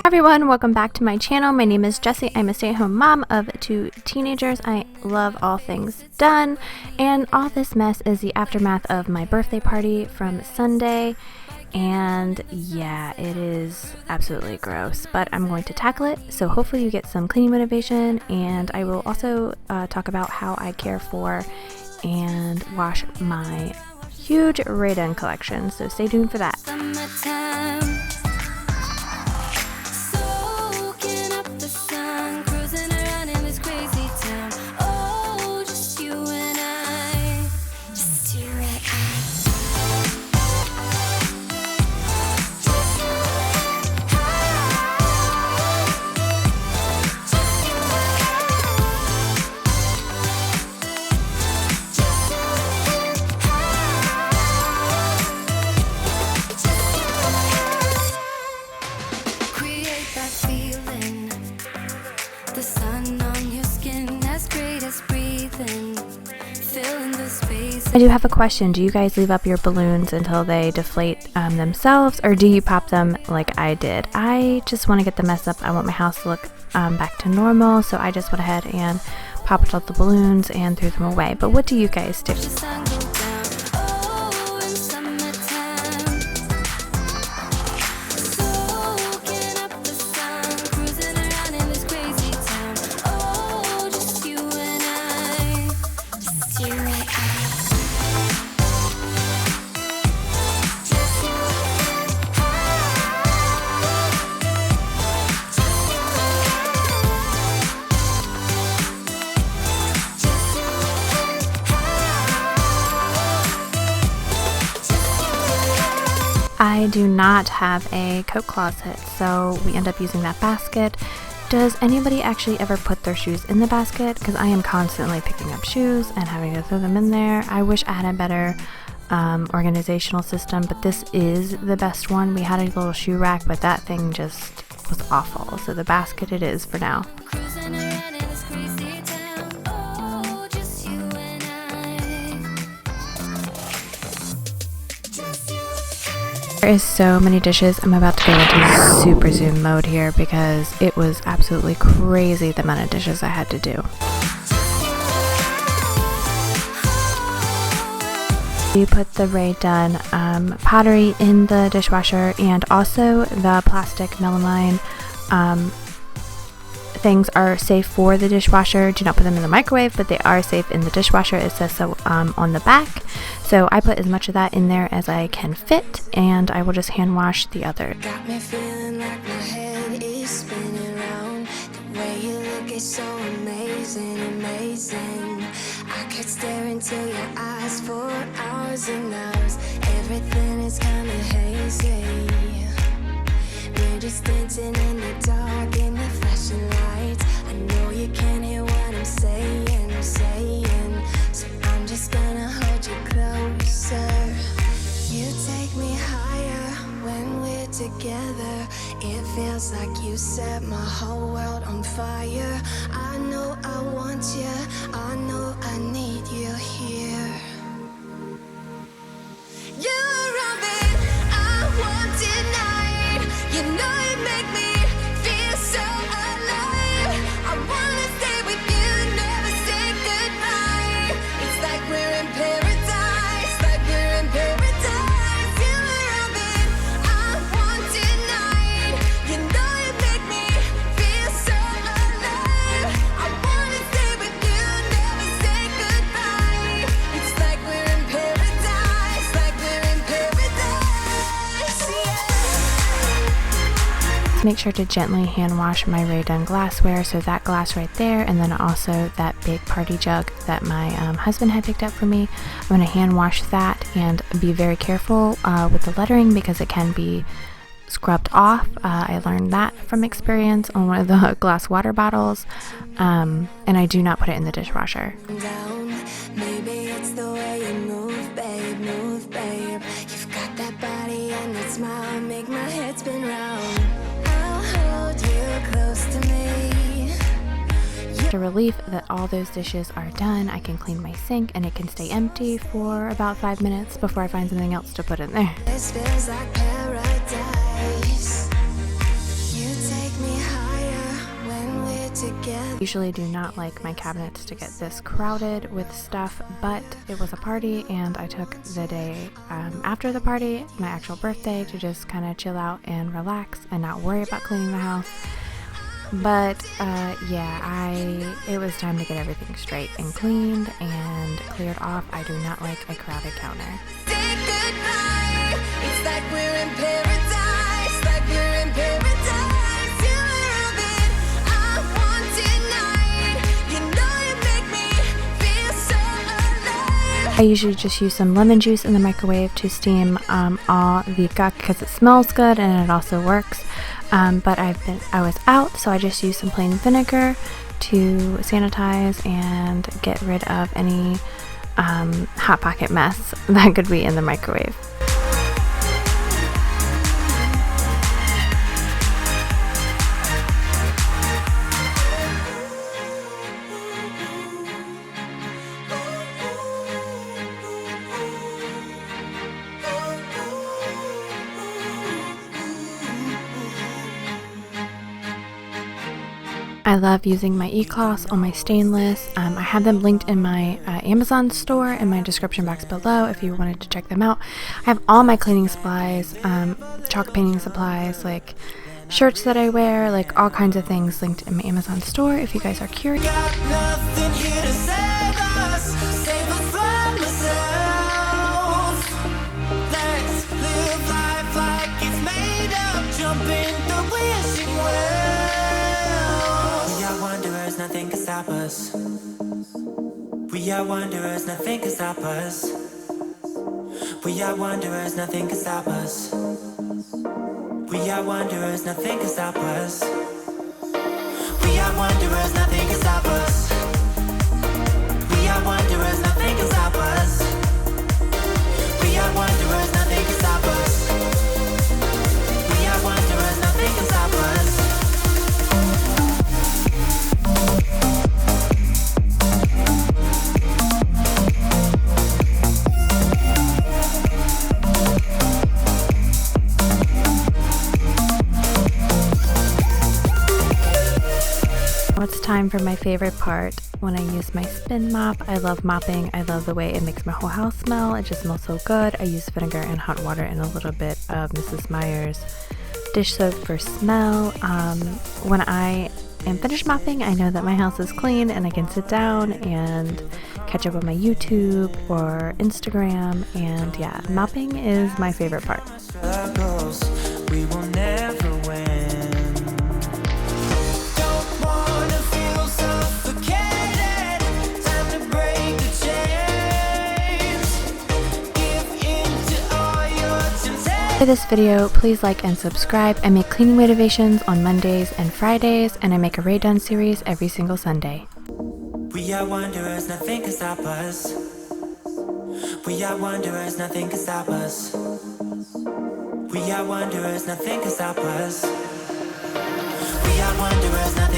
Everyone, welcome back to my channel. My name is Jessie. I'm a stay-at-home mom of 2 teenagers. I love all things done, and all this mess is the aftermath of my birthday party from Sunday. And yeah, it is absolutely gross, but I'm going to tackle it, so hopefully you get some cleaning motivation. And I will also talk about how I care for and wash my huge Ray-Dun collection, so stay tuned for that. I do have a question. Do you guys leave up your balloons until they deflate themselves, or do you pop them like I did? I just want to get the mess up. I want my house to look back to normal, so I just went ahead and popped out the balloons and threw them away. But what do you guys do? I do not have a coat closet, so we end up using that basket. Does anybody actually ever put their shoes in the basket? Because I am constantly picking up shoes and having to throw them in there. I wish I had a better organizational system, but this is the best one. We had a little shoe rack, but that thing just was awful. So the basket it is for now. There is so many dishes. I'm about to go into super zoom mode here because it was absolutely crazy the amount of dishes I had to do. You put the Ray-Dun pottery in the dishwasher, and also the plastic melamine things are safe for the dishwasher. Do not put them in the microwave, but they are safe in the dishwasher. It says so on the back. So I put as much of that in there as I can fit, and I will just hand wash the other. Got me feeling like my head is spinning around. The way you look is so amazing, amazing. I could stare into your eyes for hours and hours. Everything is kinda hazy. We're just dancing in the dark in the flashing lights. I know you can't hear what I'm saying, so I'm just gonna hold you closer. You take me higher when we're together. It feels like you set my whole world on fire. I know I want you, I know I need you here. You're around, I want tonight. You know you make me feel so alive. I wanna stay with you, never say goodbye. It's like we're in paradise, like we're in paradise. You're around me, I want tonight. You know you make me feel so alive. I wanna stay with you, never say goodbye. It's like we're in paradise, like we're in paradise, yeah. Make sure to gently hand wash my Ray-Dun glassware, so that glass right there, and then also that big party jug that my husband had picked up for me. I'm going to hand wash that and be very careful with the lettering because it can be scrubbed off. I learned that from experience on one of the glass water bottles, and I do not put it in the dishwasher. Maybe it's the way you move, babe, move, babe. You've got that body and that smile, make my head spin round. I'll hold you close to me. The relief that all those dishes are done, I can clean my sink and it can stay empty for about 5 minutes before I find something else to put in there. This feels like paradise. You take Usually do not like my cabinets to get this crowded with stuff, but it was a party and I took the day after the party, my actual birthday, to just kind of chill out and relax and not worry about cleaning the house. But it was time to get everything straight and cleaned and cleared off. I do not like a crowded counter. Say goodbye. It's like we're in paradise, like we're in paradise. You love it, I want tonight. You know you make me feel so alive. I usually just use some lemon juice in the microwave to steam all the guk because it smells good and it also works. But I was out, so I just used some plain vinegar to sanitize and get rid of any Hot Pocket mess that could be in the microwave. I love using my e-cloths on my stainless. I have them linked in my Amazon store in my description box below if you wanted to check them out. I have all my cleaning supplies, chalk painting supplies, like shirts that I wear, like all kinds of things linked in my Amazon store if you guys are curious. Got nothing here to save us from ourselves. Let's live life like it's made up, jump in the wishing well. We are wanderers, nothing can stop us. We are wanderers, nothing can stop us. We are wanderers, nothing can stop us. We are wanderers, nothing can stop us. We are wanderers, nothing can stop us. We are wanderers, nothing can stop us. We are wanderers, nothing can stop us. We are wanderers, nothing can stop us. Now it's time for my favorite part, when I use my spin mop. I love mopping. I love the way it makes my whole house smell. It just smells so good. I use vinegar and hot water and a little bit of Mrs. Meyer's dish soap for smell. When I am finished mopping, I know that my house is clean and I can sit down and catch up on my YouTube or Instagram. And yeah, mopping is my favorite part. Struggles, we will never win. For this video, please like and subscribe. I make cleaning motivations on Mondays and Fridays, and I make a Ray Dunn series every single Sunday. We are wanderers, nothing can stop us. We are wanderers, nothing can stop us. We are wanderers, nothing can stop us. We are wanderers, nothing